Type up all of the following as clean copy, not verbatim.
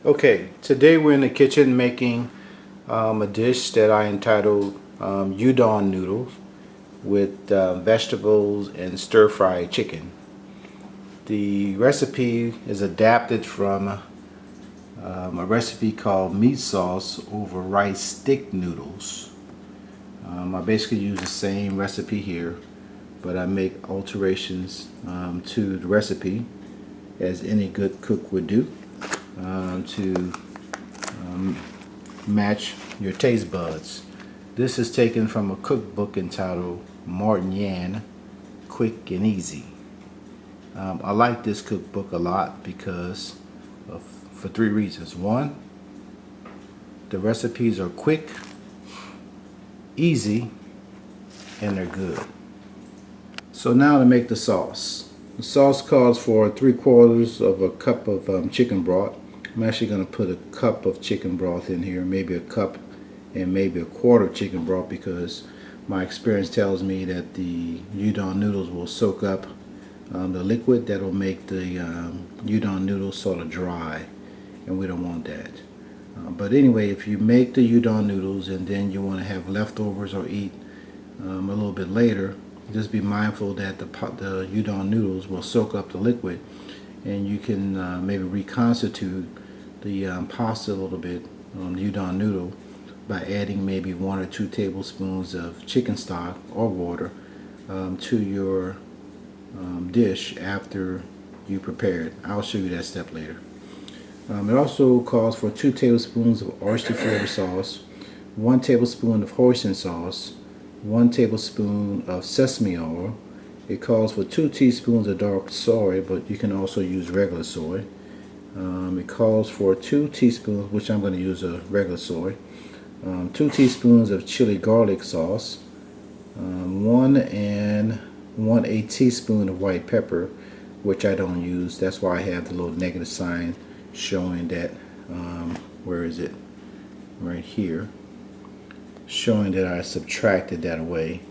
Okay, today we're in the kitchen making a dish that I entitled Udon Noodles with vegetables and stir-fried chicken. The recipe is adapted from a recipe called meat sauce over rice stick noodles. I basically use the same recipe here, but I make alterations to the recipe as any good cook would do to match your taste buds. This is taken from a cookbook entitled Martin Yan, Quick and Easy. I like this cookbook a lot because for three reasons. One, the recipes are quick, easy, and they're good. So now to make the sauce. The sauce calls for 3/4 of a cup of chicken broth. I'm actually going to put a cup of chicken broth in here, maybe a cup and maybe a quarter chicken broth, because my experience tells me that the udon noodles will soak up the liquid that will make the udon noodles sort of dry, and we don't want that. But anyway, if you make the udon noodles and then you want to have leftovers or eat a little bit later, just be mindful that the udon noodles will soak up the liquid, and you can maybe reconstitute the pasta a little bit on the udon noodle by adding maybe 1 or 2 tablespoons of chicken stock or water to your dish after you prepare it. I'll show you that step later. It also calls for 2 tablespoons of oyster flavor sauce, 1 tablespoon of hoisin sauce, 1 tablespoon of sesame oil. It calls for 2 teaspoons of dark soy, but you can also use regular soy. It calls for 2 teaspoons, which I'm going to use a regular soy, 2 teaspoons of chili garlic sauce, 1 and 1/8 teaspoon of white pepper, which I don't use. That's why I have the little negative sign showing that, where is it? Right here. Showing that I subtracted that away.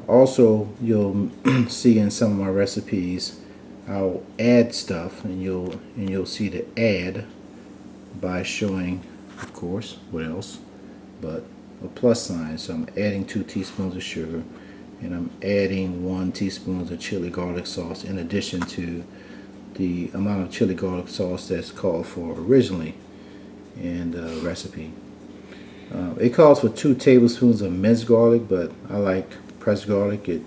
Also, you'll see in some of my recipes I'll add stuff, and you'll see the add by showing, of course, what else, but a plus sign. So I'm adding 2 teaspoons of sugar, and I'm adding 1 teaspoon of chili garlic sauce in addition to the amount of chili garlic sauce that's called for originally in the recipe. It calls for 2 tablespoons of minced garlic, but I like pressed garlic. It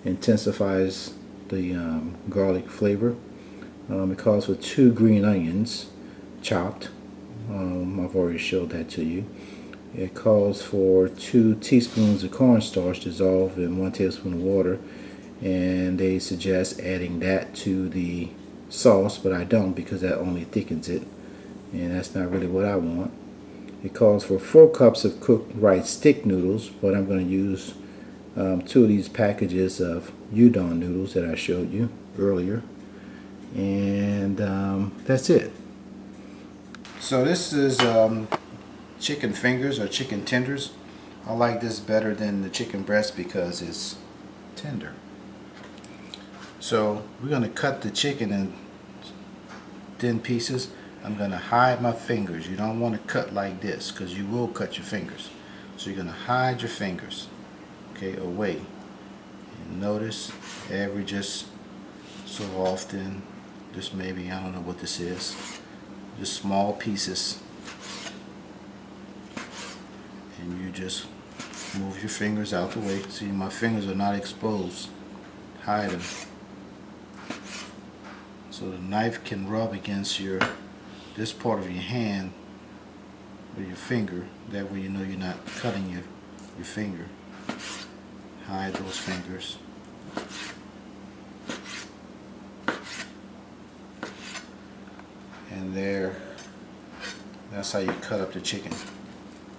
intensifies the garlic flavor. It calls for 2 green onions chopped. I've already showed that to you. It calls for 2 teaspoons of cornstarch dissolved in 1 tablespoon of water, and they suggest adding that to the sauce, but I don't, because that only thickens it, and that's not really what I want. It calls for 4 cups of cooked rice stick noodles, but I'm going to use 2 of these packages of udon noodles that I showed you earlier, and that's it. So this is chicken fingers or chicken tenders. I like this better than the chicken breast because it's tender. So we're going to cut the chicken in thin pieces. I'm going to hide my fingers. You don't want to cut like this because you will cut your fingers. So you're going to hide your fingers, okay, away. And notice every just so often, just maybe, I don't know what this is, just small pieces, and you just move your fingers out the way. See, my fingers are not exposed. Hide them so the knife can rub against this part of your hand with your finger. That way you know you're not cutting your finger. Hide those fingers. And there, that's how you cut up the chicken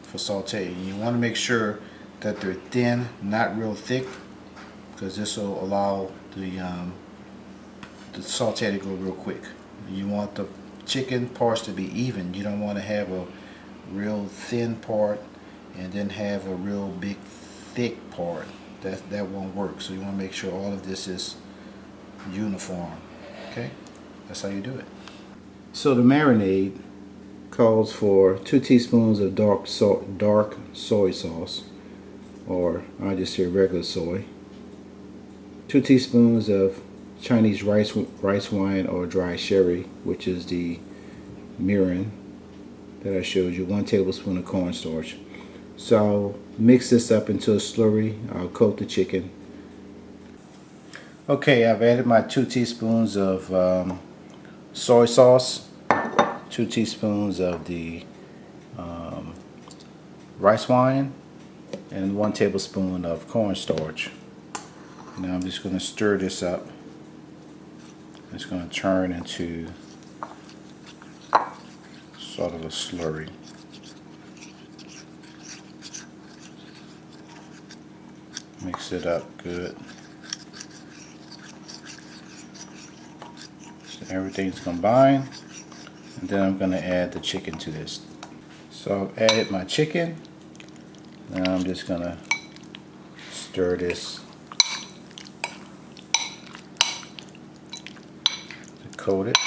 for saute. And you want to make sure that they're thin, not real thick, because this will allow the saute to go real quick. You want the chicken parts to be even. You don't want to have a real thin part and then have a real big thick part. That won't work. So you want to make sure all of this is uniform. Okay, that's how you do it. So the marinade, calls for 2 teaspoons of dark soy sauce, or I just say regular soy. 2 teaspoons of Chinese rice wine or dry sherry, which is the mirin that I showed you. 1 tablespoon of cornstarch. So I'll mix this up into a slurry. I'll coat the chicken. Okay, I've added my 2 teaspoons of soy sauce, 2 teaspoons of the rice wine, and 1 tablespoon of cornstarch. Now I'm just going to stir this up. It's going to turn into sort of a slurry. Mix it up good. So everything's combined. And then I'm going to add the chicken to this. So I've added my chicken. Now I'm just going to stir this to coat it.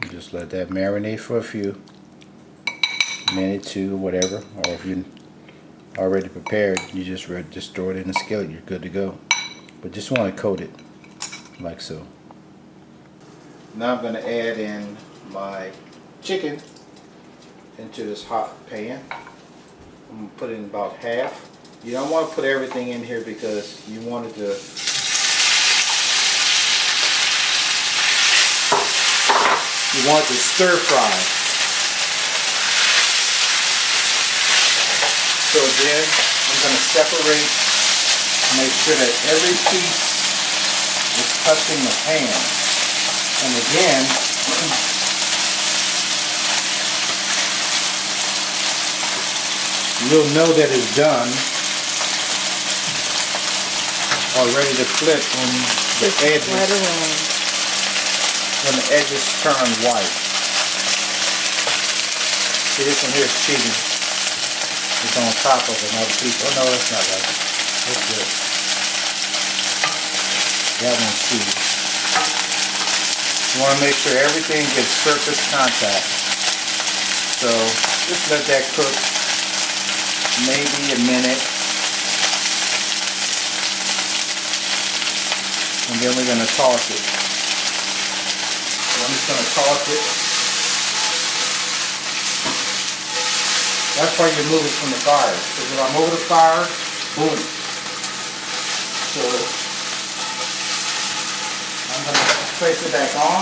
Just let that marinate for a few minute, 2, whatever. Or if you're already prepared, you just throw it in the skillet. You're good to go. But just want to coat it like so. Now I'm going to add in my chicken into this hot pan. I'm going to put in about half. You don't want to put everything in here because you want it to stir fry. So then I'm going to separate, make sure that every piece is touching the pan. And again, you'll know that it's done or ready to flip when the edges turn white. See, this one here is cheating. It's on top of another piece. Oh no, that's not right. That's good. That one's cheating. You want to make sure everything gets surface contact. So just let that cook maybe a minute. And then we're going to toss it. So I'm just going to toss it. That's why you move it from the fire. Because if I move the fire, boom. So I'm going to place it back on.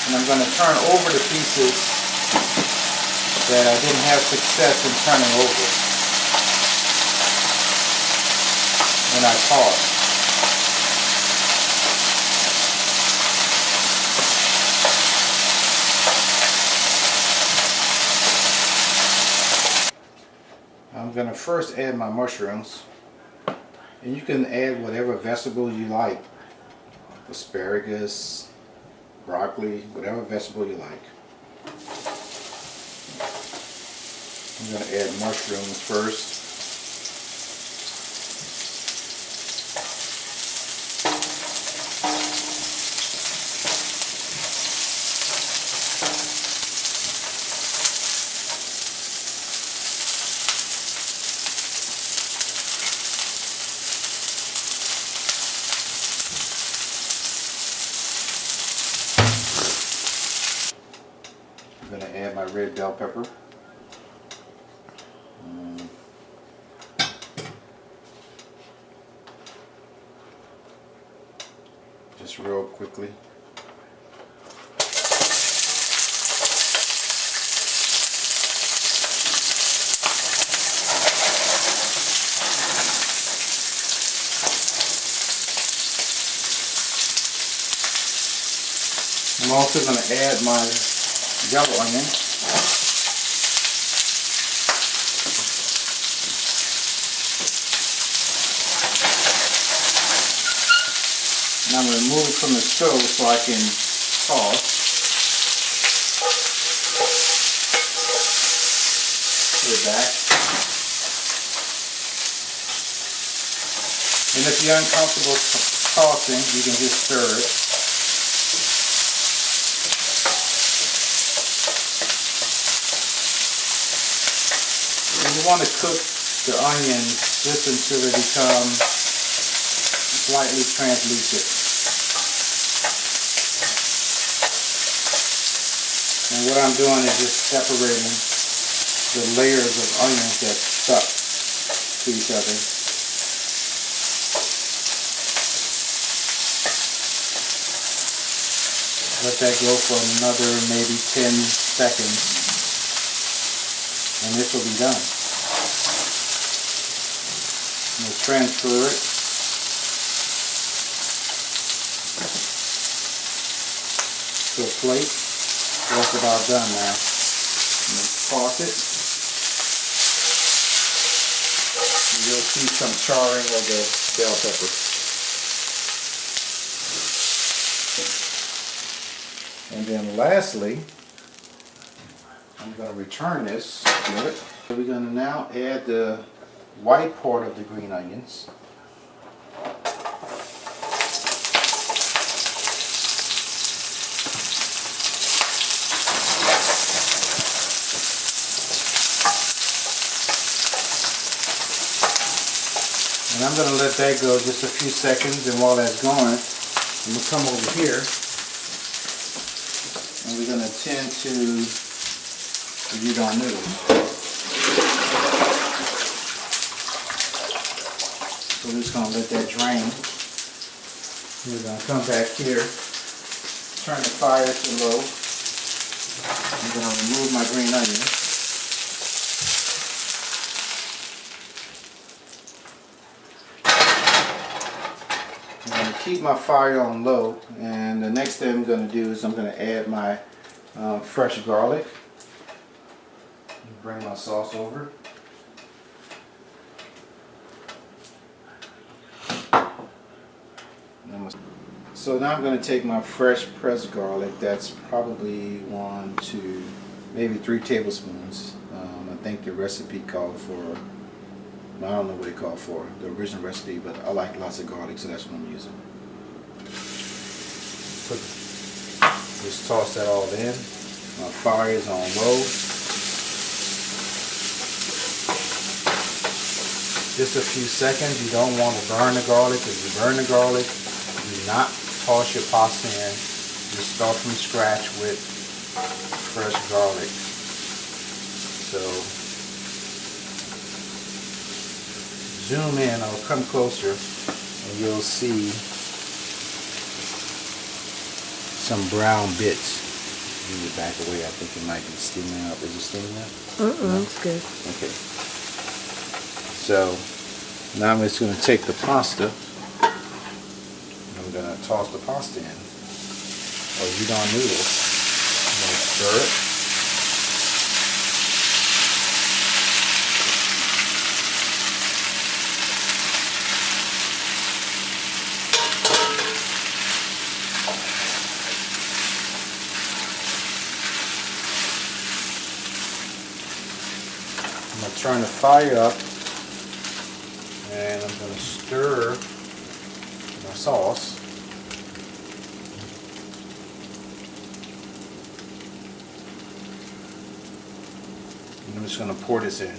And I'm going to turn over the pieces that I didn't have success in turning over when I toss. I'm going to first add my mushrooms, and you can add whatever vegetable you like, asparagus, broccoli, whatever vegetable you like. I'm going to add mushrooms first. I'm going to add my red bell pepper. Just real quickly. I'm also going to add my yellow onion. And I'm going to move it from the stove so I can toss. Put it back. And if you're uncomfortable tossing, you can just stir it. And you want to cook the onions just until they become slightly translucent. And what I'm doing is just separating the layers of onions that's stuck to each other. Let that go for another maybe 10 seconds and this will be done. We'll transfer it. To a plate. That's about done now. Toss it. And you'll see some charring of the bell pepper. And then lastly, I'm going to return this to it. We're going to now add the white part of the green onions. And I'm going to let that go just a few seconds, and while that's going, I'm going to come over here and we're going to attend to the udon noodles. So we're just going to let that drain. We're going to come back here, turn the fire to low. I'm going to remove my green onion. I'm going to keep my fire on low, and the next thing I'm going to do is I'm going to add my fresh garlic. Bring my sauce over. So now I'm going to take my fresh pressed garlic. That's probably 1, 2, maybe 3 tablespoons. I think the recipe called for, I don't know what it called for, the original recipe, but I like lots of garlic, so that's what I'm using. Just toss that all in. My fire is on low. Just a few seconds. You don't want to burn the garlic. If you burn the garlic, do not toss your pasta in. Just start from scratch with fresh garlic. So zoom in or come closer and you'll see some brown bits. Move it back away. I think it might be steaming up. Is it steaming up? No? It's good. Okay. So now I'm just going to take the pasta. I'm going to toss the pasta in, or udon noodles. I'm going to stir it. I'm going to turn the fire up, and I'm going to stir my sauce. And I'm just going to pour this in.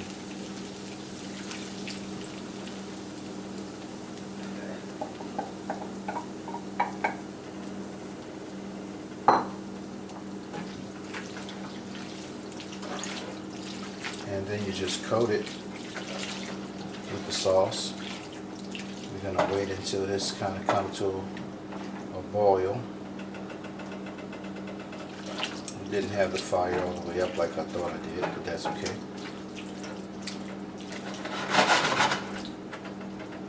And then you just coat it with the sauce. We're going to wait until this kind of comes to a boil. Didn't have the fire all the way up like I thought I did, but that's okay.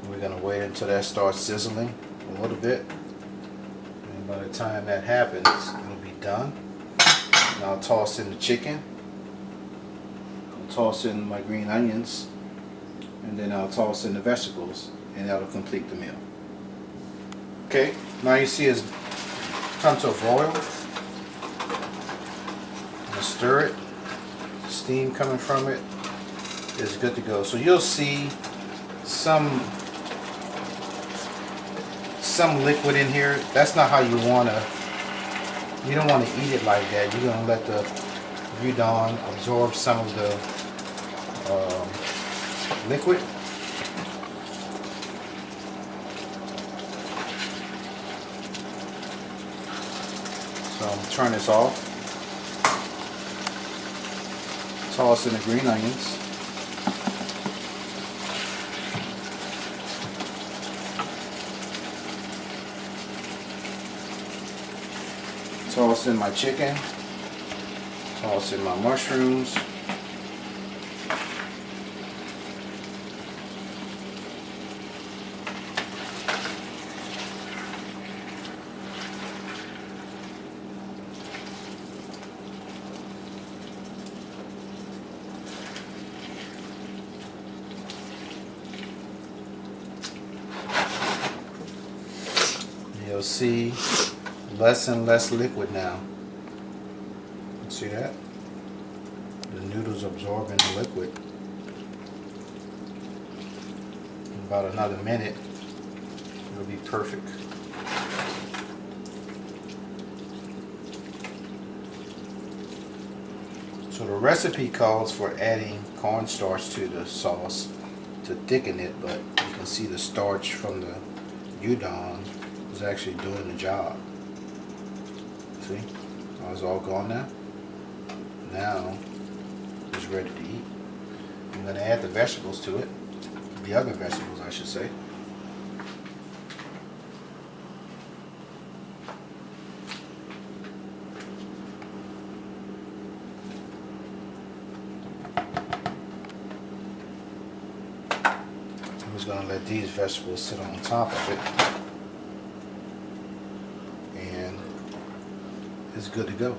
We're going to wait until that starts sizzling a little bit. And by the time that happens, it'll be done. And I'll toss in the chicken. I'll toss in my green onions. And then I'll toss in the vegetables. And that'll complete the meal. Okay, now you see it's come to a boil. Stir it. Steam coming from it is good to go. So you'll see some some liquid in here. That's not how you want to. You don't want to eat it like that. You're gonna let the udon absorb some of the liquid. So I'm gonna turn this off. Toss in the green onions. Toss in my chicken. Toss in my mushrooms. You'll see less and less liquid now. See that? The noodles absorbing the liquid. In about another minute, it'll be perfect. So the recipe calls for adding cornstarch to the sauce to thicken it, but you can see the starch from the udon is actually doing the job. See? Oh, it's all gone now. Now it's ready to eat. I'm going to add the vegetables to it. The other vegetables, I should say. I'm just going to let these vegetables sit on top of it. And it's good to go.